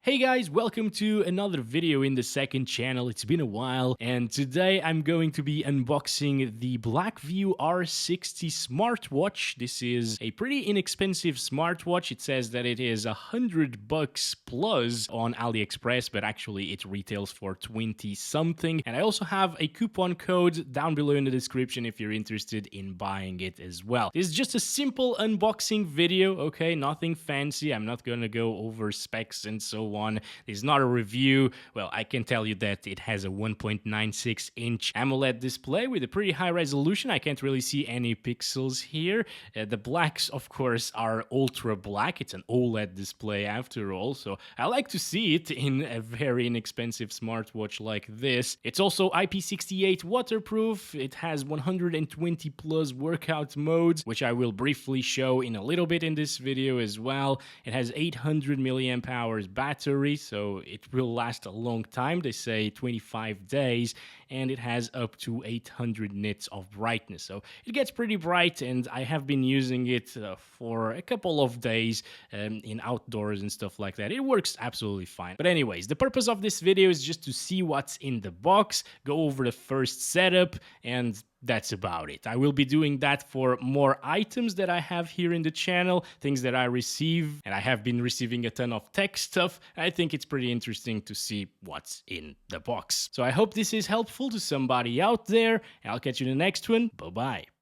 Hey guys, welcome to another video in the second channel. It's been a while, and today I'm going to be unboxing the Blackview R60 smartwatch. This is a pretty inexpensive smartwatch. It says that it is $100 plus on AliExpress, but actually it retails for 20 something. And I also have a coupon code down below in the description if you're interested in buying it as well. This is just a simple unboxing video, okay? Nothing fancy. I'm not gonna go over specs and so on. It's not a review. Well, I can tell you that it has a 1.96-inch AMOLED display with a pretty high resolution. I can't really see any pixels here. The blacks, of course, are ultra black. It's an OLED display after all, so I like to see it in a very inexpensive smartwatch like this. It's also IP68 waterproof. It has 120 plus workout modes, which I will briefly show in a little bit in this video as well. It has 800 milliamp hours battery, so it will last a long time. They say 25 days, and it has up to 800 nits of brightness, so it gets pretty bright, and I have been using it for a couple of days in outdoors and stuff like that. It works absolutely fine. But anyways, the purpose of this video is just to see what's in the box, go over the first setup, and that's about it. I will be doing that for more items that I have here in the channel, things that I receive, and I have been receiving a ton of tech stuff. I think it's pretty interesting to see what's in the box. So I hope this is helpful to somebody out there, and I'll catch you in the next one. Bye-bye.